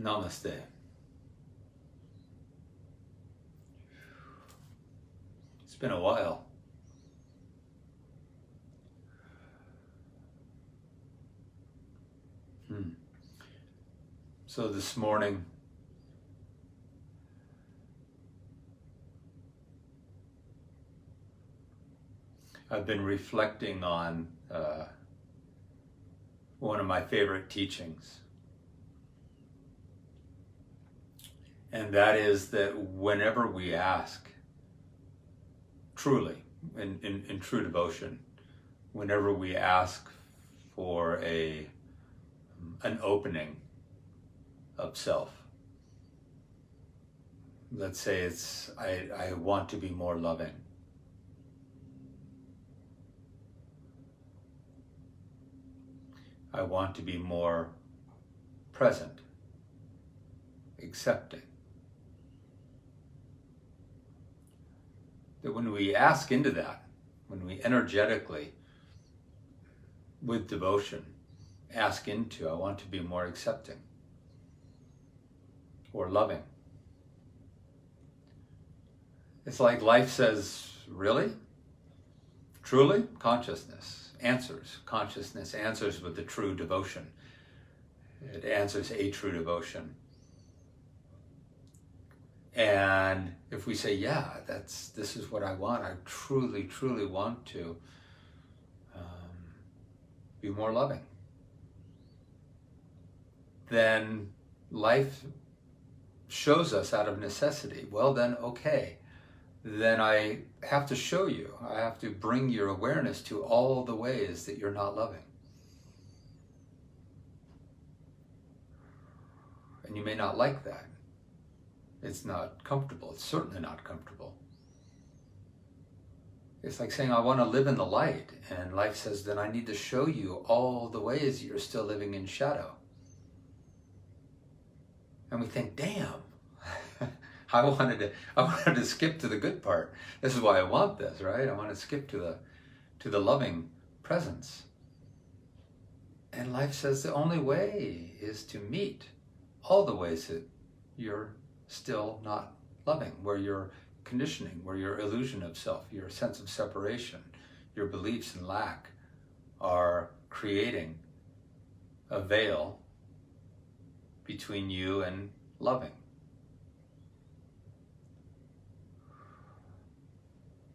Namaste. It's been a while. So this morning, I've been reflecting on one of my favorite teachings. And that is that whenever we ask, truly, in true devotion, whenever we ask for an opening of self, let's say it's, I want to be more loving. I want to be more present, accepting. That when we ask into that, when we energetically, with devotion, ask into, I want to be more accepting or loving. It's like life says, really? Truly? Consciousness answers. Consciousness answers with the true devotion. It answers a true devotion. And if we say, yeah, this is what I want, I truly, truly want to be more loving, then life shows us out of necessity, well then, okay, then I have to show you, I have to bring your awareness to all the ways that you're not loving. And you may not like that. It's not comfortable. It's certainly not comfortable. It's like saying, I want to live in the light. And life says, then I need to show you all the ways that you're still living in shadow. And we think, damn, I wanted to skip to the good part. This is why I want this, right? I want to skip to the loving presence. And life says the only way is to meet all the ways that you're still not loving, where your conditioning, where your illusion of self, your sense of separation, your beliefs in lack are creating a veil between you and loving.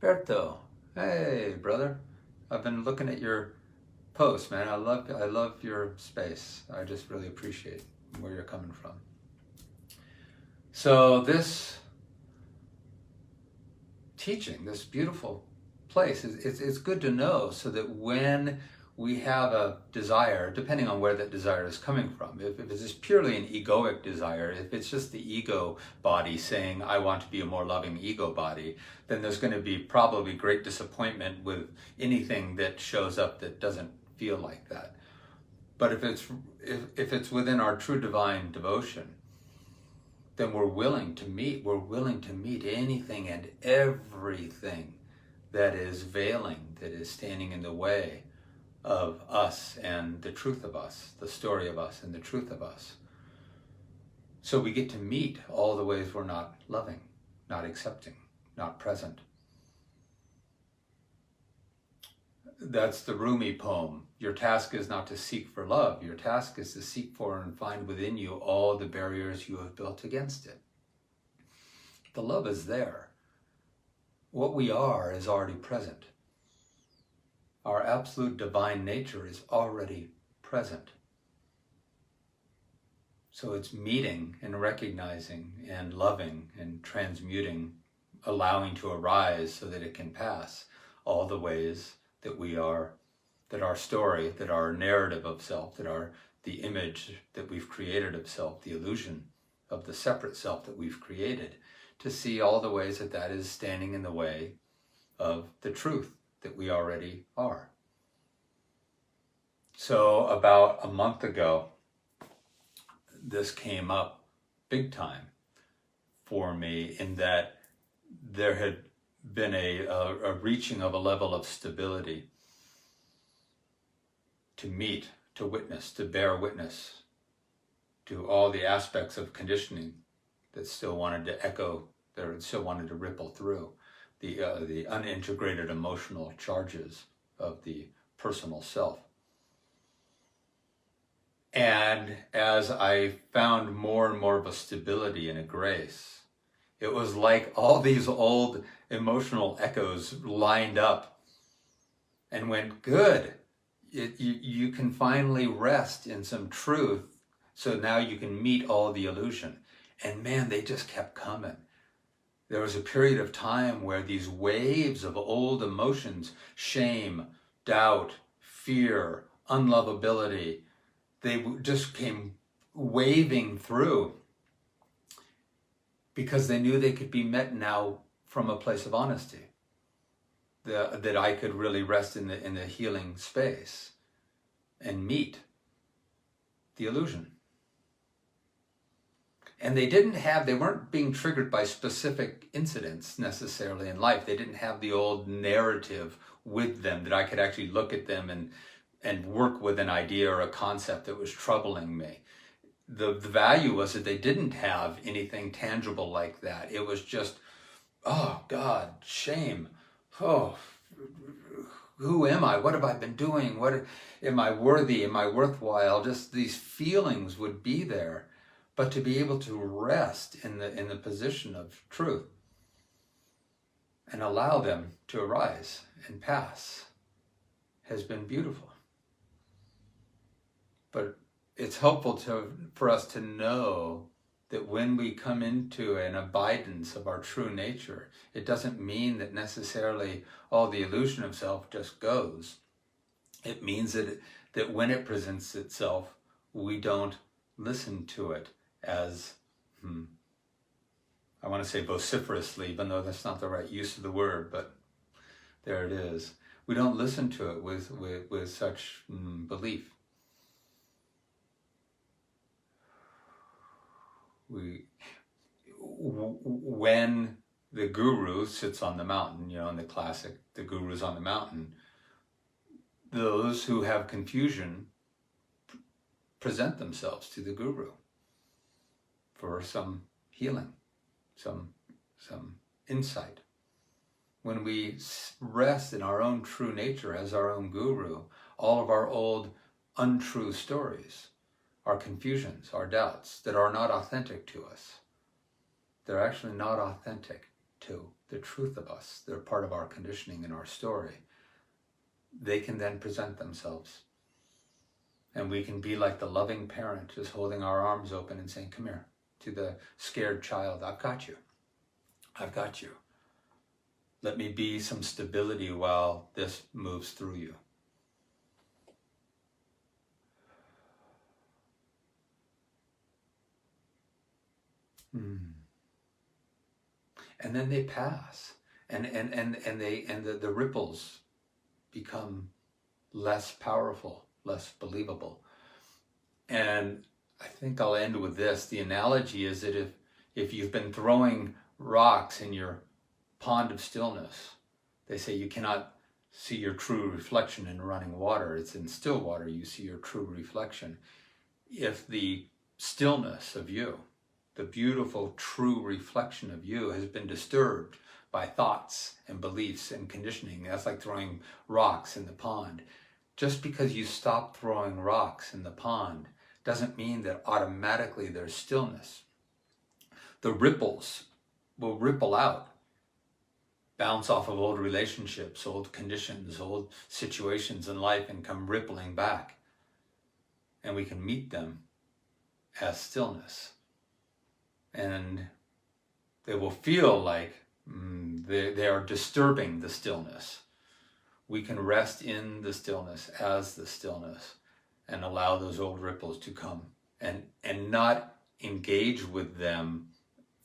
Berto, hey brother, I've been looking at your posts, man. I love your space. I just really appreciate where you're coming from. So this teaching, this beautiful place, it's good to know so that when we have a desire, depending on where that desire is coming from, if it's just purely an egoic desire, if it's just the ego body saying, I want to be a more loving ego body, then there's going to be probably great disappointment with anything that shows up that doesn't feel like that. But if it's within our true divine devotion, then we're willing to meet anything and everything that is veiling, that is standing in the way of us and the truth of us, the story of us and the truth of us. So we get to meet all the ways we're not loving, not accepting, not present. That's the Rumi poem. Your task is not to seek for love. Your task is to seek for and find within you all the barriers you have built against it. The love is there. What we are is already present. Our absolute divine nature is already present. So it's meeting and recognizing and loving and transmuting, allowing to arise so that it can pass all the ways that we are, that our story, that our narrative of self, that the image that we've created of self, the illusion of the separate self that we've created, to see all the ways that that is standing in the way of the truth that we already are. So about a month ago, this came up big time for me in that there had been a reaching of a level of stability to meet, to witness, to bear witness to all the aspects of conditioning that still wanted to echo, that still wanted to ripple through the unintegrated emotional charges of the personal self. And as I found more and more of a stability and a grace, it was like all these old emotional echoes lined up and went, good. You can finally rest in some truth, so now you can meet all the illusion. And man, they just kept coming. There was a period of time where these waves of old emotions, shame, doubt, fear, unlovability, they just came waving through because they knew they could be met now from a place of honesty. That I could really rest in the healing space and meet the illusion. And they weren't being triggered by specific incidents necessarily in life. They didn't have the old narrative with them that I could actually look at them and work with an idea or a concept that was troubling me. The value was that they didn't have anything tangible like that. It was just, oh God, shame. Oh, who am I? What have I been doing? What am I worthy? Am I worthwhile? Just these feelings would be there. But to be able to rest in the position of truth and allow them to arise and pass has been beautiful. But it's helpful for us to know that when we come into an abidance of our true nature, it doesn't mean that necessarily all the illusion of self just goes. It means that when it presents itself, we don't listen to it as, I want to say vociferously, even though that's not the right use of the word, but there it is. We don't listen to it with such belief. When the guru sits on the mountain, in the classic, the guru's on the mountain, those who have confusion present themselves to the guru for some healing, some insight. When we rest in our own true nature as our own guru, all of our old untrue stories, our confusions, our doubts that are not authentic to us, they're actually not authentic to the truth of us. They're part of our conditioning and our story. They can then present themselves. And we can be like the loving parent, just holding our arms open and saying, come here, to the scared child, I've got you. I've got you. Let me be some stability while this moves through you. And then they pass, and the ripples become less powerful, less believable. And I think I'll end with this. The analogy is that if you've been throwing rocks in your pond of stillness, they say you cannot see your true reflection in running water. It's in still water you see your true reflection. If the stillness of you, the beautiful true reflection of you, has been disturbed by thoughts and beliefs and conditioning, that's like throwing rocks in the pond. Just because you stop throwing rocks in the pond doesn't mean that automatically there's stillness. The ripples will ripple out, bounce off of old relationships, old conditions, old situations in life, and come rippling back. And we can meet them as stillness. And they will feel like they are disturbing the stillness. We can rest in the stillness as the stillness and allow those old ripples to come and not engage with them,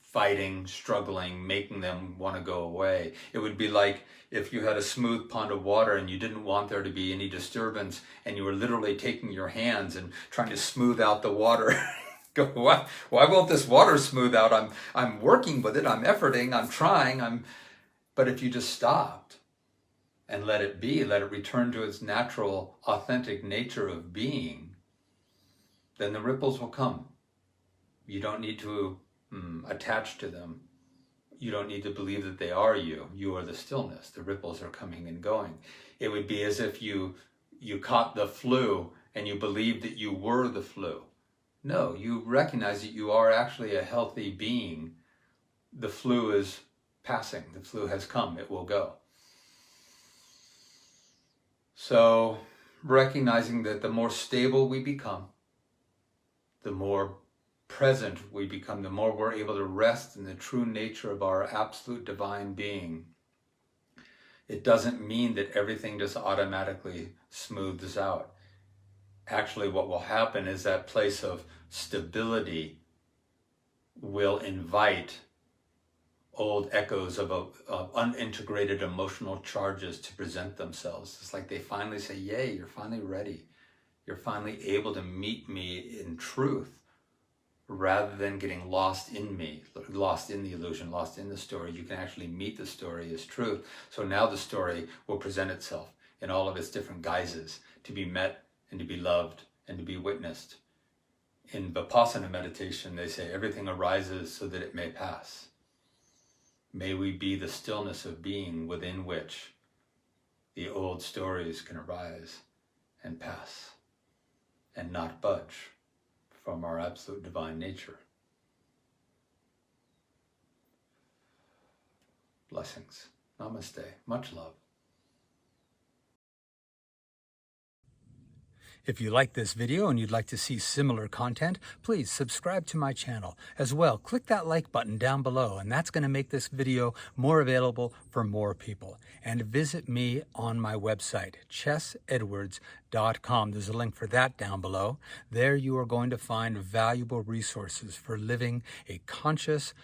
fighting, struggling, making them want to go away. It would be like if you had a smooth pond of water and you didn't want there to be any disturbance, and you were literally taking your hands and trying to smooth out the water. Go, why won't this water smooth out? I'm working with it, I'm efforting, I'm trying, but if you just stopped and let it be, let it return to its natural, authentic nature of being, then the ripples will come You don't need to attach to them. You don't need to believe that they are you. You are the stillness. The ripples are coming and going. It would be as if you caught the flu and you believed that you were the flu. No, you recognize that you are actually a healthy being. The flu is passing. The flu has come. It will go. So recognizing that the more stable we become, the more present we become, the more we're able to rest in the true nature of our absolute divine being. It doesn't mean that everything just automatically smooths out. Actually, what will happen is that place of stability will invite old echoes of unintegrated emotional charges to present themselves. It's like they finally say, yay, you're finally ready. You're finally able to meet me in truth, rather than getting lost in me, lost in the illusion, lost in the story. You can actually meet the story as truth. So now the story will present itself in all of its different guises, to be met and to be loved and to be witnessed. In Vipassana meditation, they say everything arises so that it may pass. May we be the stillness of being within which the old stories can arise and pass and not budge from our absolute divine nature. Blessings. Namaste. Much love. If you like this video and you'd like to see similar content, please subscribe to my channel. As well, click that like button down below, and that's going to make this video more available for more people. And visit me on my website, ChessEdwards.com. There's a link for that down below. There you are going to find valuable resources for living a conscious,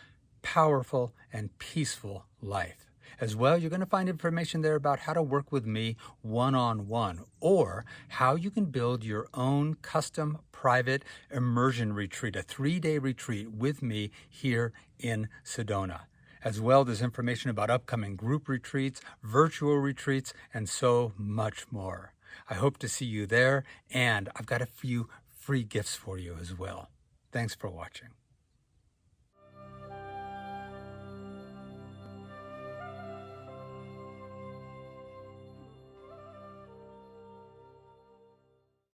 powerful, and peaceful life. As well, you're going to find information there about how to work with me one-on-one, or how you can build your own custom private immersion retreat, a 3-day retreat with me here in Sedona. As well, there's information about upcoming group retreats, virtual retreats, and so much more. I hope to see you there, and I've got a few free gifts for you as well. Thanks for watching.